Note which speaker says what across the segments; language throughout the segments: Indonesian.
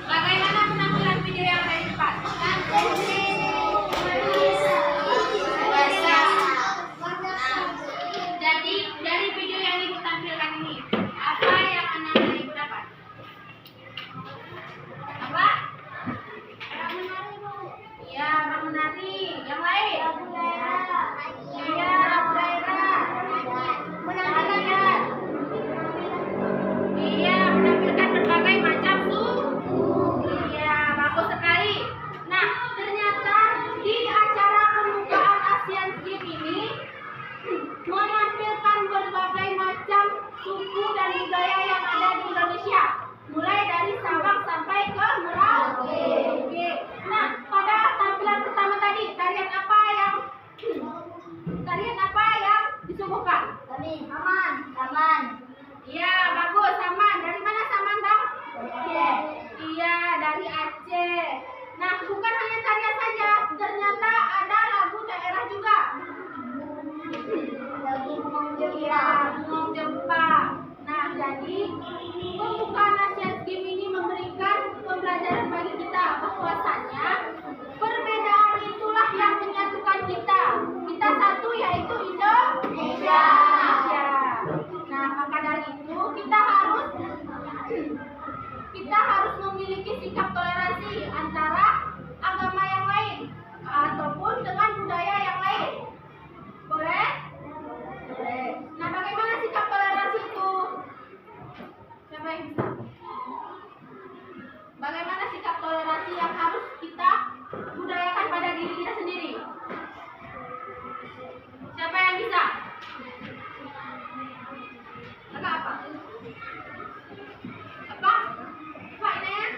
Speaker 1: Bagaimana penampilan video yang ada di depan? Jadi dari video yang ibu tampilkan ini, apa yang anak-anak ibu dapat? Apa? Orang menari, Bu. Iya, orang menari. Yang lain? Iya, lagu daerah. Menarikan. Iya, menampilkan berbagai macam suku. Iya, bagus sekali. Nah, ternyata di acara pembukaan Asian Games ini menampilkan berbagai macam suku dan budaya yang ada di Indonesia, mulai dari Sabang sampai ke Merauke. Oke. Nah, pada tampilan pertama tadi, tarian apa yang disuguhkan? Saman. Iya, bagus, Saman. Dari mana Saman, Bang? Aceh. Iya, dari Aceh. Nah, bukan hanya tarian saja, ternyata ada lagu daerah juga. Iya, Bengong Jepang. Nah, jadi pembukaan Asian Games ini memberikan pembelajaran bagi kita bahwasanya perbedaan itulah yang menyatukan kita. Kita satu, yaitu Indonesia. Nah, maka dari itu kita harus memiliki sikap toleransi antara agama yang lain ataupun dengan budaya yang lain. Boleh? Boleh. Nah, bagaimana sikap toleransi itu? Siapa yang bisa? Bagaimana sikap toleransi yang harus kita budayakan pada diri kita sendiri? Siapa yang bisa? Kakak apa? Apa? Apa ini ya?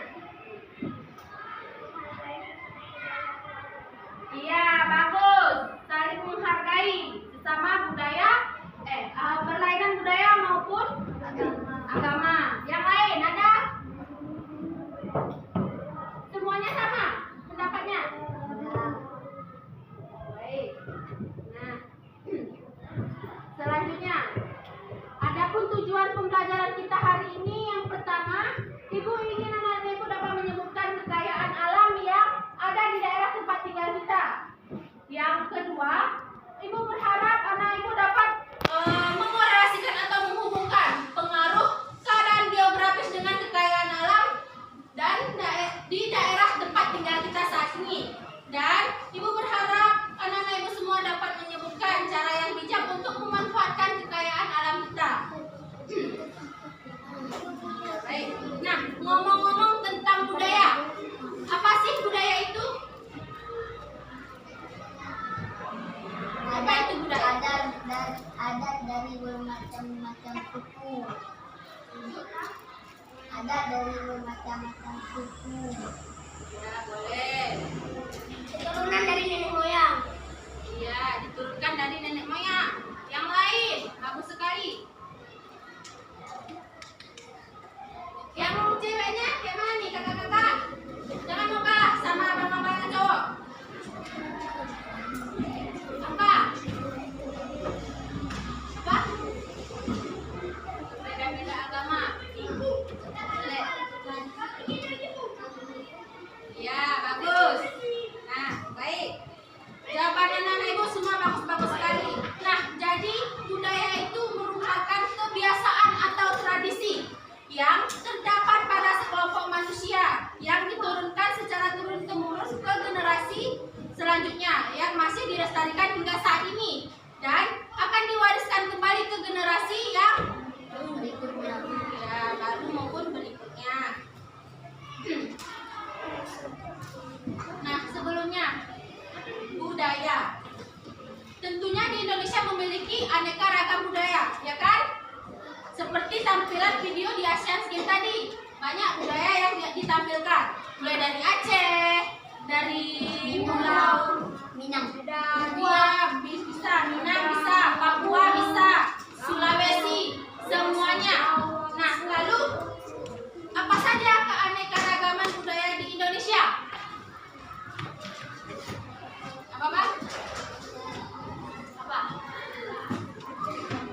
Speaker 1: Iya, bagus. Saling menghargai sesama budaya, berlainan budaya maupun agama. Yang lain ada? Semuanya sama pendapatnya? Baik. Nah, selanjutnya, adapun tujuan pembelajaran kita hari ini, yang pertama, Ibu ingin anak-anak Ibu dapat menyebutkan kekayaan alam yang ada di daerah tempat tinggal kita. Yang kedua, Ibu berharap anak Ibu dapat mengkorelasikan atau menghubungkan pengaruh keadaan geografis dengan kekayaan alam dan di daerah tempat tinggal kita saat ini. Dan Ibu berharap anak-anak Ibu semua dapat menyebutkan cara yang bijak untuk memanfaatkan kekayaan alam kita. Baik. Nah, ngomong-ngomong tentang budaya, apa sih budaya itu? Apa itu budaya?
Speaker 2: Adat dari bermacam-macam suku. Adat dari bermacam-macam suku.
Speaker 1: Ya, boleh.
Speaker 2: Keturunan dari nenek moyang.
Speaker 1: Iya, diturunkan dari nenek moyang. Yang lain, bagus sekali. Yang ceweknya kayak mana nih, kakak-kakak? Jangan mau kalah sama abang-abang yang cowok. Apa? Apa? Beda-beda agama. Boleh. Nah, dilestarikan hingga saat ini dan akan diwariskan kembali ke generasi yang
Speaker 2: Berikutnya.
Speaker 1: ya, baru maupun berikutnya. Nah, sebelumnya budaya. Tentunya di Indonesia memiliki aneka ragam budaya, ya kan? Seperti tampilan video di Asian Games tadi, banyak budaya yang ditampilkan, mulai dari Aceh, dari Pulau
Speaker 2: Minang.
Speaker 1: Papua bisa, Minang bisa, Papua bisa, Sulawesi, semuanya. Nah, lalu apa saja keanekaragaman budaya di Indonesia? Apa, Pak? Apa?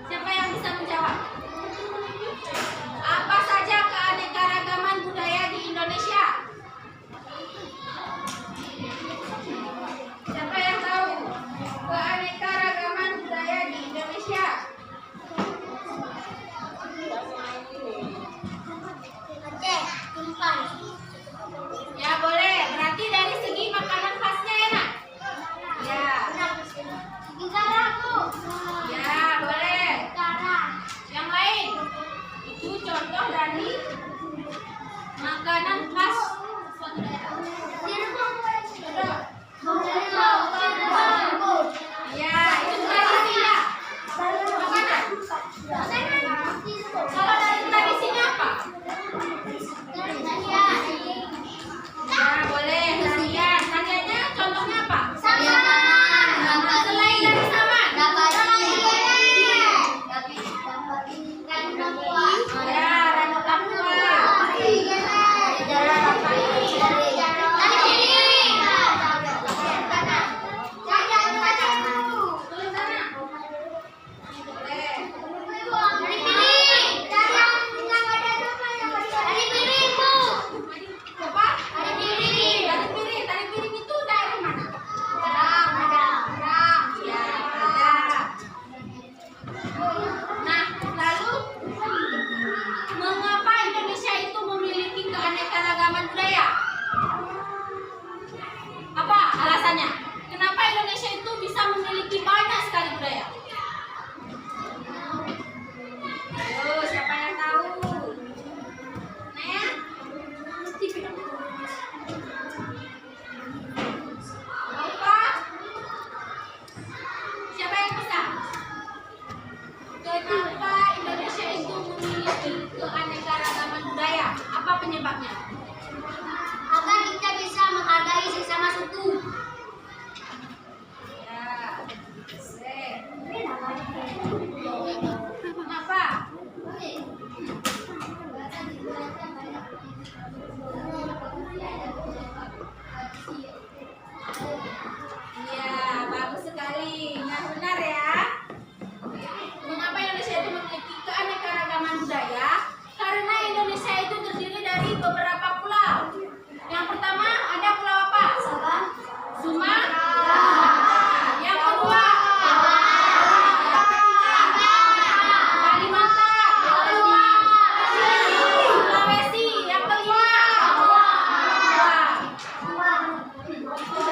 Speaker 1: Siapa yang bisa menjawab? Apa saja keanekaragaman budaya di Indonesia? Siapa yang tahu keanekaragaman budaya di Indonesia?
Speaker 2: Aceh. Tumpan.
Speaker 1: Ya boleh, berarti dari segi makanan khasnya enak. Ya,
Speaker 2: Garaku.
Speaker 1: ya boleh.
Speaker 2: Garang.
Speaker 1: Yang lain, itu contoh dari makanan khas suatu daerah. Contoh. Ya, itu tradisinya. Makanan. Kalau dari tradisinya apa? Ya boleh, tarian. Tariannya contohnya apa? Selain dari saman. Ya, Ranu Papua. Tulis sana. Boleh. Apa? Tari piring. Tari piring itu dari mana? Ya, ada. Nah, lalu mengapa Indonesia itu memiliki keanekaragaman budaya? Apa alasannya? Kenapa Indonesia itu bisa memiliki banyak sekali budaya? Ayo, siapa yang tahu? Nah, apa? Siapa yang bisa? Kenapa Indonesia itu memiliki keanekaragaman budaya? Apa penyebabnya?
Speaker 2: Agar kita bisa menghargai sesama suku.
Speaker 1: Ya, kenapa? Iya, bagus sekali. Nah, benar ya. Mengapa Indonesia itu memiliki keanekaragaman budaya? Karena Indonesia itu terdiri dari beberapa pulau. Yang pertama ada pulau apa? Sumatera. Yang kedua, yang ketiga, Kalimantan. Yang kedua, Sulawesi. Yang kelima,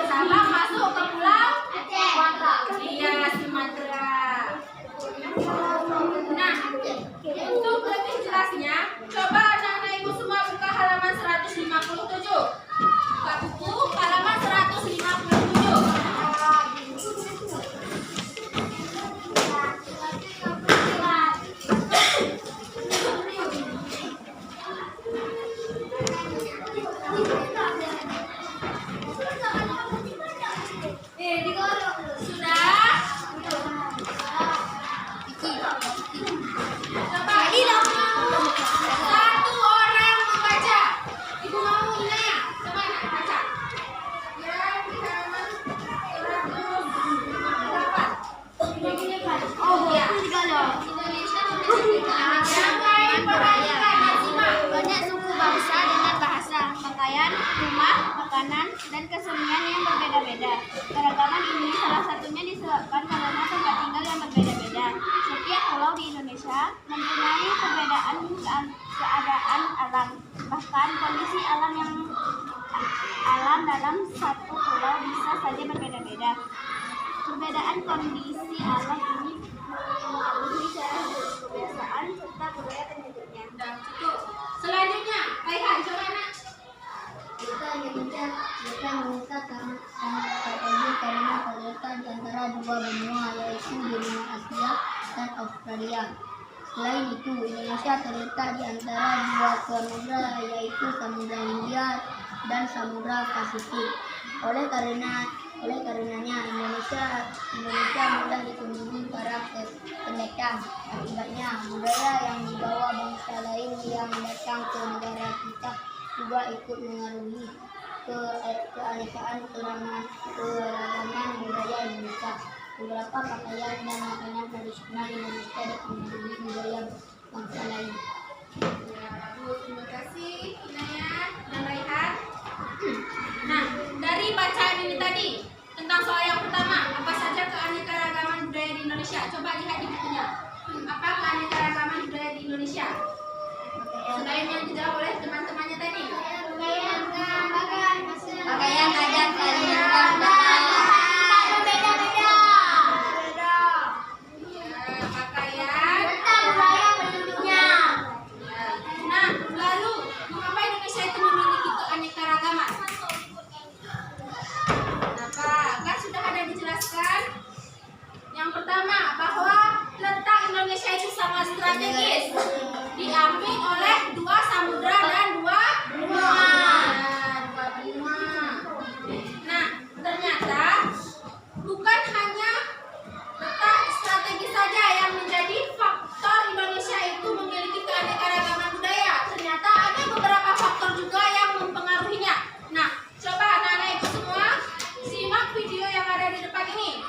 Speaker 1: sama masuk ke pulau. Iya, Sumatera. Nah, untuk lebih jelasnya, coba anak-anak ibu semua buka halaman 157. Buka buku halaman 157. Sudah? Coba satu orang membaca. Ibu mau Inaya, coba Inaya baca. Yang di halaman 158. Oh iya.
Speaker 2: Indonesia memiliki
Speaker 1: Yang lain perhatikan dan simak.
Speaker 2: banyak suku bangsa dengan bahasa, pakaian, rumah, makanan, dan kesenian yang berbeda-beda. Keragaman ini salah satunya disebabkan karena tempat tinggal yang berbeda-beda. Setiap pulau di Indonesia mempunyai perbedaan keadaan alam, bahkan kondisi alam dalam satu pulau bisa saja berbeda-beda. Perbedaan kondisi alam ini mempengaruhi cara hidup, kebiasaan, serta budaya penduduknya.
Speaker 1: Dan cukup. Selanjutnya, Raihan, coba nak.
Speaker 3: Kita Indonesia sangat strategis karena terletak di antara dua benua, yaitu benua Asia dan Australia. Selain itu, Indonesia terletak di antara dua samudra, yaitu Samudra Hindia dan Samudra Pasifik. Oleh karenanya Indonesia mudah dikunjungi para pendatang. Akibatnya, budaya yang dibawa bangsa lain yang datang ke negara kita juga ikut mengaruhi keanekaan keragaman budaya Indonesia. Beberapa pakaian dan makanan tradisional Indonesia dipengaruhi budaya bangsa lain.
Speaker 1: Ya, bagus. Terima kasih, Inayat dan Raihan. Nah, dari bacaan ini tadi tentang soal yang pertama, apa saja keanekaragaman budaya di Indonesia? Coba lihat di bukunya. Apa keanekaragaman budaya di Indonesia? Selain yang dijawab oleh teman-temannya tadi.
Speaker 3: Pakaian adat Kalimantan
Speaker 1: Beda. Ya, pakaian.
Speaker 3: budaya penduduknya.
Speaker 1: Ya. Nah, lalu mengapa Indonesia itu memiliki keanekaragaman? Kenapa? Kan sudah ada dijelaskan. Yang pertama, bahwa letak Indonesia itu sangat strategis, diambil oleh dua samudra dan dua benua. Nah, ternyata bukan hanya letak strategis saja yang menjadi faktor Indonesia itu memiliki keanekaragaman budaya. Ternyata ada beberapa faktor juga yang mempengaruhinya. Nah, coba anak-anak ibu semua simak video yang ada di depan ini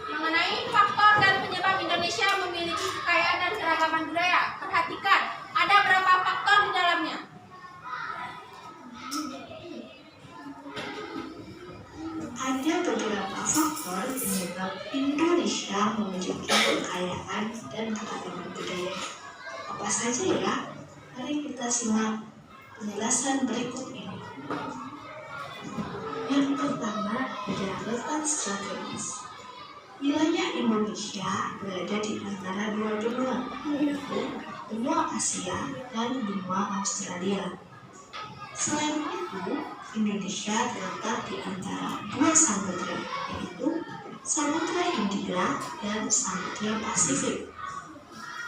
Speaker 1: mengenai faktor dan penyebab Indonesia memiliki kekayaan dan keragaman budaya. Perhatikan, ada berapa faktor di dalamnya?
Speaker 4: Ada beberapa faktor penyebab Indonesia memiliki kekayaan dan keragaman budaya. Apa saja ya? Mari kita simak penjelasan berikut ini. Yang pertama ada letak strategis. Wilayah Indonesia berada di antara dua benua, yaitu benua Asia dan benua Australia. Selain itu, Indonesia terletak di antara dua samudra, yaitu Samudra Hindia dan Samudra Pasifik.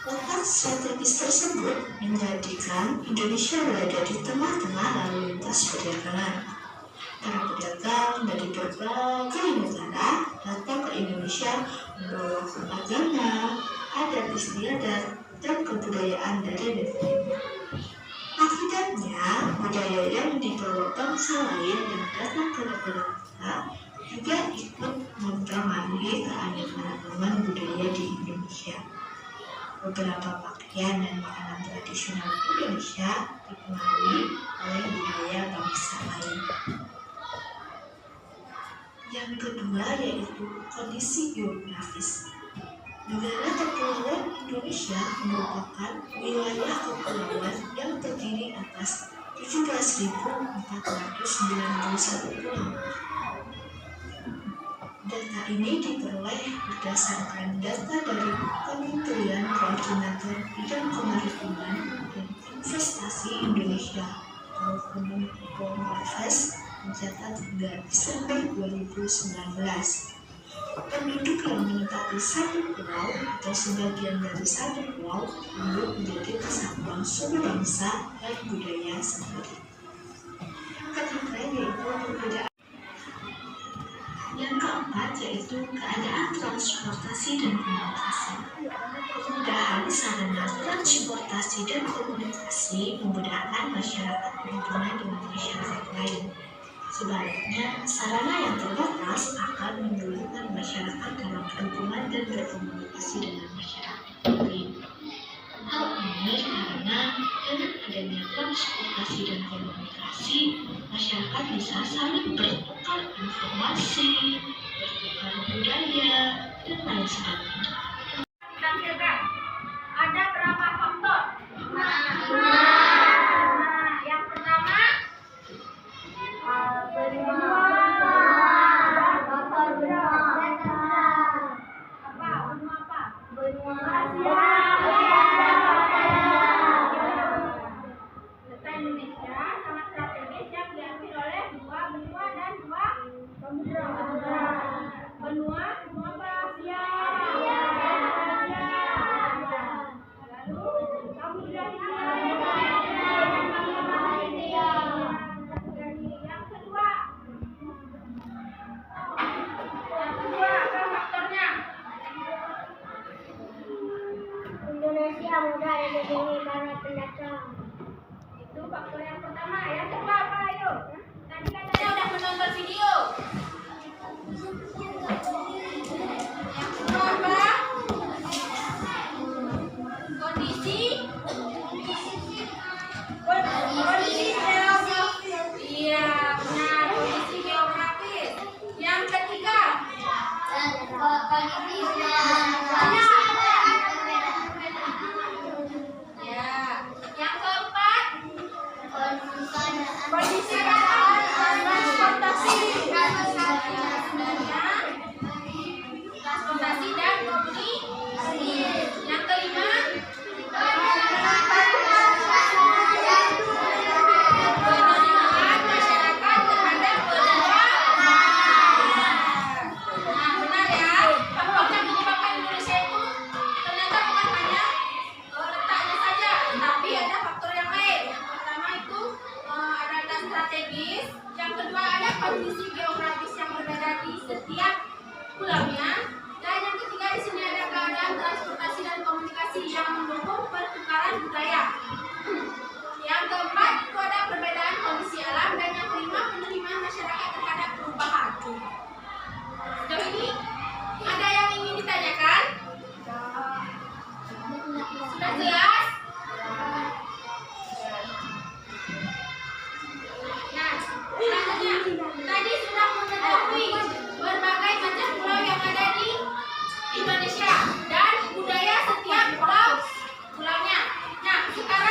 Speaker 4: Letak strategis tersebut menjadikan Indonesia berada di tengah-tengah lalu lintas perdagangan. Para pedagang dari berbagai negara datang ke Indonesia membawa agama, adat istiadat, dan kebudayaan dari negeri. Akibatnya, budaya yang dibawa bangsa lain yang datang ke negara kita juga ikut mempengaruhi keanekaragaman budaya di Indonesia. Beberapa pakaian dan makanan tradisional Indonesia dipengaruhi oleh budaya bangsa lain. Yang kedua yaitu kondisi geografis. Negara Kepulauan Indonesia merupakan wilayah kepulauan yang terdiri atas 17.491 pulau. Data ini diperoleh berdasarkan data dari Kementerian Koordinator Bidang Kemaritiman dan Investasi Indonesia atau Kemenkominfo mencatat hingga Desember 2019. Penduduk yang menempati satu pulau atau sebagian dari satu pulau tumbuh menjadi kesatuan suku bangsa dan budaya sendiri. Yang ketiga yaitu perbedaan. Yang keempat yaitu keadaan transportasi dan komunikasi. Kemudahan sarana transportasi dan komunikasi memudahkan masyarakat berhubungan dengan masyarakat lain. Sebaliknya, sarana yang terbatas akan menyulitkan masyarakat dalam berhubungan dan berkomunikasi dengan masyarakat lain. Hal ini karena dengan adanya transportasi dan komunikasi, masyarakat bisa saling bertukar informasi, bertukar budaya, dan lain sebagainya.
Speaker 1: Tampilkan. Ada berapa faktor? Yang pertama, faktor yang pertama. Yang kedua apa, ayo? Tadi katanya udah menonton video. Yang kedua apa? Kondisi geografis. Iya, benar, kondisi geografis. Yang ketiga, ya. Yang keempat, kondisi transportasi. Transportasi dan komunikasi. Yang kelima, penerimaan masyarakat terhadap perubahan. Nah, benar ya. Faktor yang menyebabkan Indonesia itu ternyata bukan hanya letaknya saja, tapi ada faktor yang lain. Yang pertama itu ada strategis, yang kedua ada kondisi geografis yang berbeda di setiap pulaunya, dan yang ketiga di sini ada keadaan transportasi dan komunikasi yang mendukung pertukaran budaya. Yang keempat itu ada perbedaan kondisi alam, dan yang kelima penerimaan masyarakat terhadap perubahan. Sejauh ini ada yang ingin ditanyakan? Sudah jelas? Nah, selanjutnya tadi sudah mengetahui berbagai macam pulau yang ada di Indonesia dan budaya setiap pulau-pulaunya. Nah, sekarang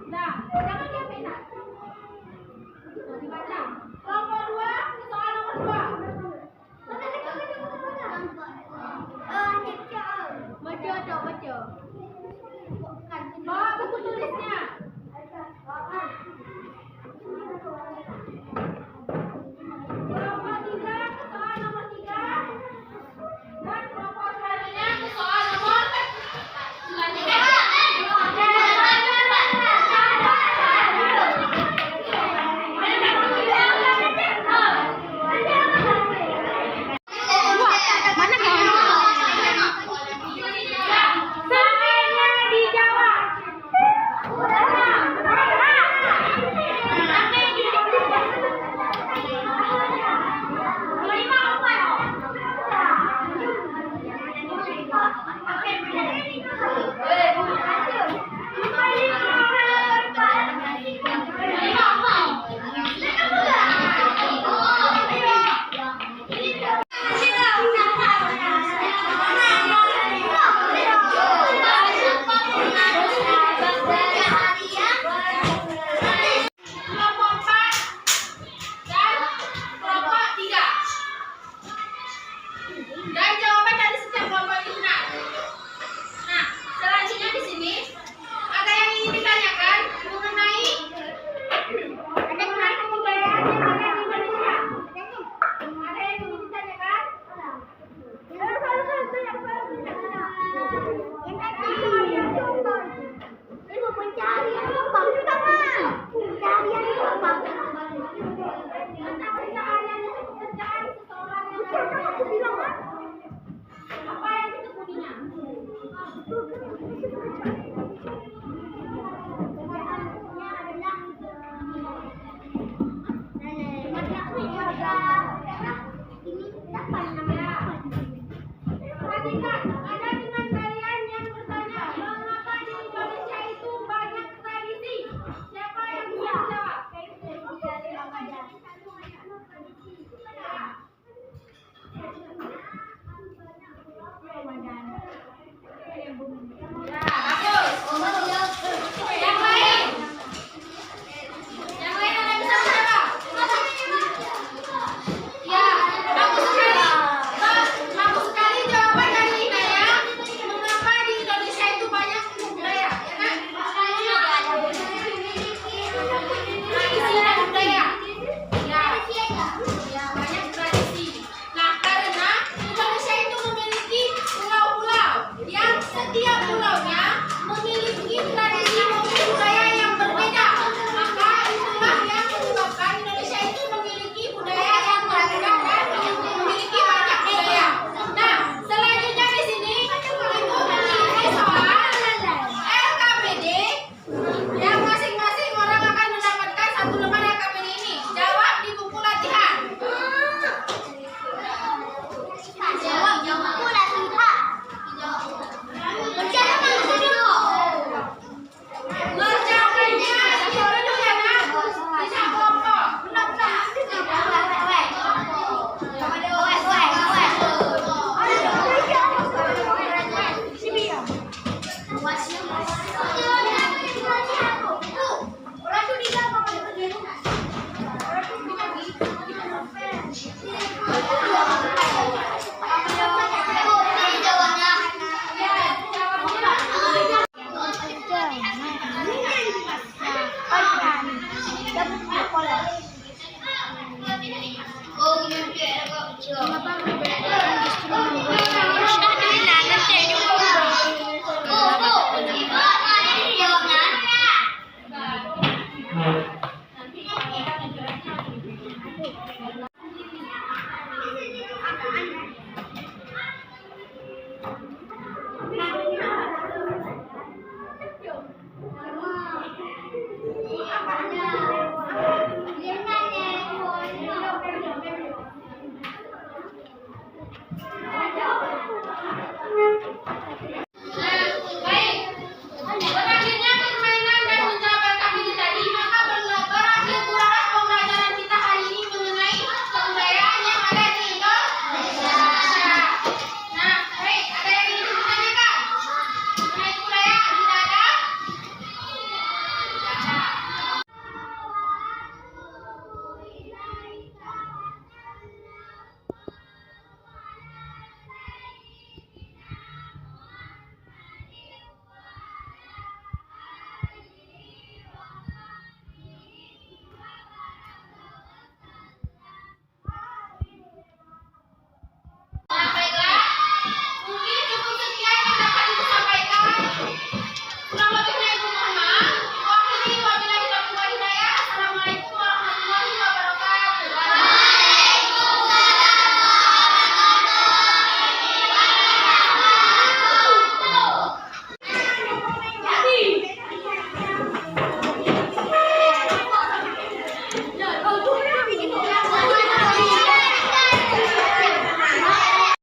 Speaker 1: Nah, jangan